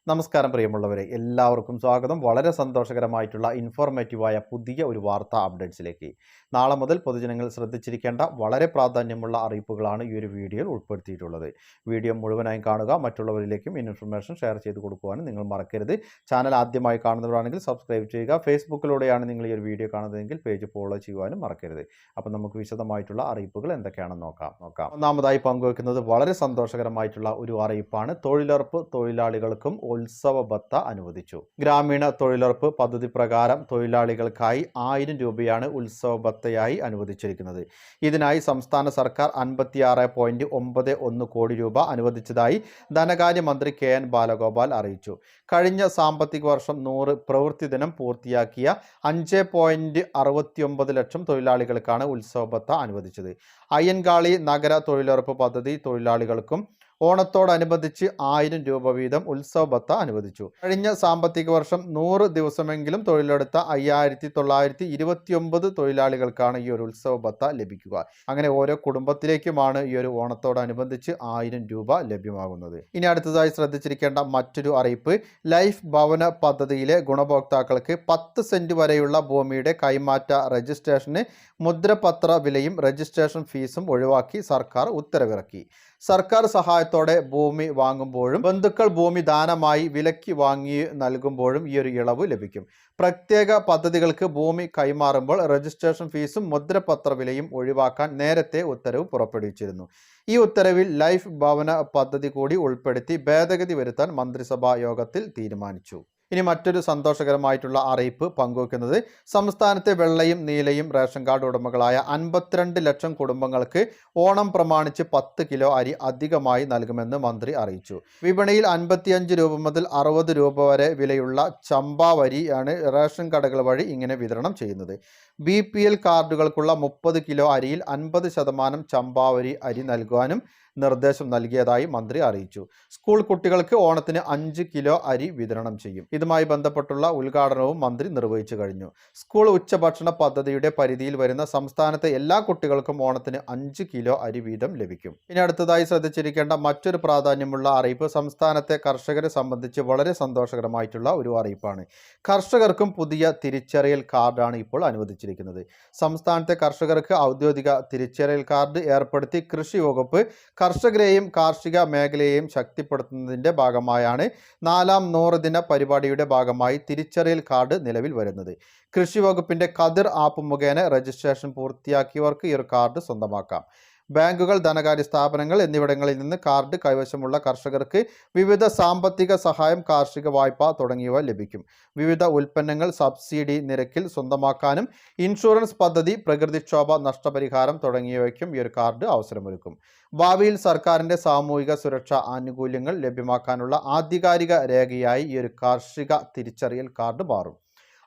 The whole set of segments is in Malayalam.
നമസ്കാരം പ്രിയമുള്ളവരെ, എല്ലാവർക്കും സ്വാഗതം. വളരെ സന്തോഷകരമായിട്ടുള്ള ഇൻഫോർമേറ്റീവായ പുതിയ ഒരു വാർത്താ അപ്ഡേറ്റ്സിലേക്ക്. നാളെ മുതൽ പൊതുജനങ്ങൾ ശ്രദ്ധിച്ചിരിക്കേണ്ട വളരെ പ്രാധാന്യമുള്ള അറിയിപ്പുകളാണ് ഈ ഒരു വീഡിയോയിൽ ഉൾപ്പെടുത്തിയിട്ടുള്ളത്. വീഡിയോ മുഴുവനായും കാണുക, മറ്റുള്ളവരിലേക്കും ഇൻഫർമേഷൻ ഷെയർ ചെയ്ത് കൊടുക്കുവാനും നിങ്ങൾ മറക്കരുത്. ചാനൽ ആദ്യമായി കാണുന്നവരാണെങ്കിൽ സബ്സ്ക്രൈബ് ചെയ്യുക. ഫേസ്ബുക്കിലൂടെയാണ് നിങ്ങൾ ഈ ഒരു വീഡിയോ കാണുന്നതെങ്കിൽ പേജ് ഫോളോ ചെയ്യുവാനും മറക്കരുത്. അപ്പോൾ നമുക്ക് വിശദമായിട്ടുള്ള അറിയിപ്പുകൾ എന്തൊക്കെയാണെന്ന് നോക്കാം. ഒന്നാമതായി പങ്കുവെക്കുന്നത് വളരെ സന്തോഷകരമായിട്ടുള്ള ഒരു അറിയിപ്പാണ്. തൊഴിലുറപ്പ് തൊഴിലാളികൾക്കും ഉത്സവ ഭത്ത അനുവദിച്ചു. ഗ്രാമീണ തൊഴിലുറപ്പ് പദ്ധതി പ്രകാരം തൊഴിലാളികൾക്കായി 1000 രൂപയാണ് ഉത്സവ ഭത്തയായി അനുവദിച്ചിരിക്കുന്നത്. ഇതിനായി സംസ്ഥാന സർക്കാർ 56.91 കോടി രൂപ അനുവദിച്ചതായി ധനകാര്യമന്ത്രി KN ബാലഗോപാൽ അറിയിച്ചു. കഴിഞ്ഞ സാമ്പത്തിക വർഷം 100 പ്രവൃത്തി ദിനം പൂർത്തിയാക്കിയ 5.69 ലക്ഷം തൊഴിലാളികൾക്കാണ് ഉത്സവ ഭത്ത അനുവദിച്ചത്. അയ്യൻകാളി നഗര തൊഴിലുറപ്പ് പദ്ധതി തൊഴിലാളികൾക്കും ഓണത്തോടനുബന്ധിച്ച് 1000 രൂപ വീതം ഉത്സവ ഭത്ത അനുവദിച്ചു. കഴിഞ്ഞ സാമ്പത്തിക വർഷം 100 ദിവസമെങ്കിലും തൊഴിലെടുത്ത 5929 തൊഴിലാളികൾക്കാണ് ഈ ഒരു ഉത്സവ ഭത്ത ലഭിക്കുക. അങ്ങനെ ഓരോ കുടുംബത്തിലേക്കുമാണ് ഈ ഒരു ഓണത്തോടനുബന്ധിച്ച് 1000 രൂപ ലഭ്യമാകുന്നത്. ഇനി അടുത്തതായി ശ്രദ്ധിച്ചിരിക്കേണ്ട മറ്റൊരു അറിയിപ്പ്, ലൈഫ് ഭവന പദ്ധതിയിലെ ഗുണഭോക്താക്കൾക്ക് 10 സെന്റ് വരെയുള്ള ഭൂമിയുടെ കൈമാറ്റ രജിസ്ട്രേഷന് മുദ്രപത്ര വിലയും രജിസ്ട്രേഷൻ ഫീസും ഒഴിവാക്കി സർക്കാർ ഉത്തരവിറക്കി. സർക്കാർ സഹായത്തോടെ ഭൂമി വാങ്ങുമ്പോഴും ബന്ധുക്കൾ ഭൂമി ദാനമായി വിലയ്ക്ക് വാങ്ങി നൽകുമ്പോഴും ഈ ഒരു ഇളവ് ലഭിക്കും. പ്രത്യേക പദ്ധതികൾക്ക് ഭൂമി കൈമാറുമ്പോൾ രജിസ്ട്രേഷൻ ഫീസും മുദ്രപത്ര വിലയും ഒഴിവാക്കാൻ നേരത്തെ ഉത്തരവ് പുറപ്പെടുവിച്ചിരുന്നു. ഈ ഉത്തരവിൽ ലൈഫ് ഭവന പദ്ധതി കൂടി ഉൾപ്പെടുത്തി ഭേദഗതി വരുത്താൻ മന്ത്രിസഭാ യോഗത്തിൽ തീരുമാനിച്ചു. ഇനി മറ്റൊരു സന്തോഷകരമായിട്ടുള്ള അറിയിപ്പ് പങ്കുവെക്കുന്നത്, സംസ്ഥാനത്തെ വെള്ളയും നീലയും റേഷൻ കാർഡ് ഉടമകളായ 52 ലക്ഷം കുടുംബങ്ങൾക്ക് ഓണം പ്രമാണിച്ച് 10 കിലോ അരി അധികമായി നൽകുമെന്ന് മന്ത്രി അറിയിച്ചു. വിപണിയിൽ 55 രൂപ മുതൽ 60 രൂപ വരെ വിലയുള്ള ചമ്പാവരിയാണ് റേഷൻ കടകൾ വഴി ഇങ്ങനെ വിതരണം ചെയ്യുന്നത്. BPL കാർഡുകൾക്കുള്ള 30 കിലോ അരിയിൽ 50% ചമ്പാവരി അരി നൽകുവാനും നിർദ്ദേശം നൽകിയതായി മന്ത്രി അറിയിച്ചു. സ്കൂൾ കുട്ടികൾക്ക് ഓണത്തിന് 5 കിലോ അരി വിതരണം ചെയ്യും. ഇതുമായി ബന്ധപ്പെട്ടുള്ള ഉദ്ഘാടനവും മന്ത്രി നിർവഹിച്ചു കഴിഞ്ഞു. സ്കൂൾ ഉച്ചഭക്ഷണ പദ്ധതിയുടെ പരിധിയിൽ വരുന്ന സംസ്ഥാനത്തെ എല്ലാ കുട്ടികൾക്കും ഓണത്തിന് 5 കിലോ അരി വീതം ലഭിക്കും. ഇനി അടുത്തതായി ശ്രദ്ധിച്ചിരിക്കേണ്ട മറ്റൊരു പ്രാധാന്യമുള്ള അറിയിപ്പ്, സംസ്ഥാനത്തെ കർഷകരെ സംബന്ധിച്ച് വളരെ സന്തോഷകരമായിട്ടുള്ള ഒരു അറിയിപ്പാണ്. കർഷകർക്കും പുതിയ തിരിച്ചറിയൽ കാർഡാണ് ഇപ്പോൾ അനുവദിച്ചിരിക്കുന്നത്. സംസ്ഥാനത്തെ കർഷകർക്ക് ഔദ്യോഗിക തിരിച്ചറിയൽ കാർഡ് ഏർപ്പെടുത്തി കൃഷി വകുപ്പ് കർഷകരെയും കാർഷിക മേഖലയെയും ശക്തിപ്പെടുത്തുന്നതിൻ്റെ ഭാഗമായാണ് 4ാം 100 ദിന പരിപാടിയുടെ ഭാഗമായി തിരിച്ചറിയൽ കാർഡ് നിലവിൽ വരുന്നത്. കൃഷി വകുപ്പിൻ്റെ കതിർ ആപ്പ് മുഖേന രജിസ്ട്രേഷൻ പൂർത്തിയാക്കിയവർക്ക് ഈ ഒരു കാർഡ് സ്വന്തമാക്കാം. ബാങ്കുകൾ, ധനകാര്യ സ്ഥാപനങ്ങൾ എന്നിവിടങ്ങളിൽ നിന്ന് കാർഡ് കൈവശമുള്ള കർഷകർക്ക് വിവിധ സാമ്പത്തിക സഹായം, കാർഷിക വായ്പ തുടങ്ങിയവ ലഭിക്കും. വിവിധ ഉൽപ്പന്നങ്ങൾ സബ്സിഡി നിരക്കിൽ സ്വന്തമാക്കാനും ഇൻഷുറൻസ് പദ്ധതി, പ്രകൃതിക്ഷോഭ നഷ്ടപരിഹാരം തുടങ്ങിയവയ്ക്കും ഈ ഒരു കാർഡ് അവസരമൊരുക്കും. ഭാവിയിൽ സർക്കാരിൻ്റെ സാമൂഹിക സുരക്ഷാ ആനുകൂല്യങ്ങൾ ലഭ്യമാക്കാനുള്ള ആധികാരിക രേഖയായി ഈ ഒരു കാർഷിക തിരിച്ചറിയൽ കാർഡ് മാറും.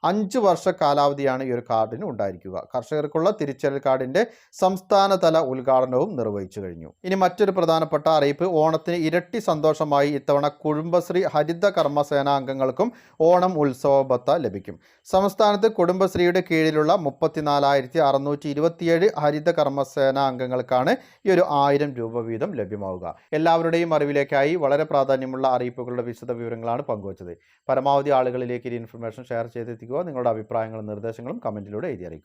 5 വർഷ കാലാവധിയാണ് ഈ ഒരു കാർഡിന് ഉണ്ടായിരിക്കുക. കർഷകർക്കുള്ള തിരിച്ചറിയൽ കാർഡിൻ്റെ സംസ്ഥാനതല ഉദ്ഘാടനവും നിർവഹിച്ചു കഴിഞ്ഞു. ഇനി മറ്റൊരു പ്രധാനപ്പെട്ട അറിയിപ്പ്, ഓണത്തിന് ഇരട്ടി സന്തോഷമായി ഇത്തവണ കുടുംബശ്രീ ഹരിത കർമ്മസേന അംഗങ്ങൾക്കും ഓണം ഉത്സവ ഭത്ത ലഭിക്കും. സംസ്ഥാനത്ത് കുടുംബശ്രീയുടെ കീഴിലുള്ള 34,627 ഹരിത കർമ്മസേന അംഗങ്ങൾക്കാണ് ഈ ഒരു 1000 രൂപ വീതം ലഭ്യമാവുക. എല്ലാവരുടെയും അറിവിലേക്കായി വളരെ പ്രാധാന്യമുള്ള അറിയിപ്പുകളുടെ വിശദ വിവരങ്ങളാണ് പങ്കുവച്ചത്. പരമാവധി ആളുകളിലേക്ക് ഈ ഇൻഫർമേഷൻ ഷെയർ ചെയ്തെത്തിക്കുക. നിങ്ങളുടെ അഭിപ്രായങ്ങളും നിർദ്ദേശങ്ങളും കമൻറ്റിലൂടെ എഴുതി അറിയിക്കുക.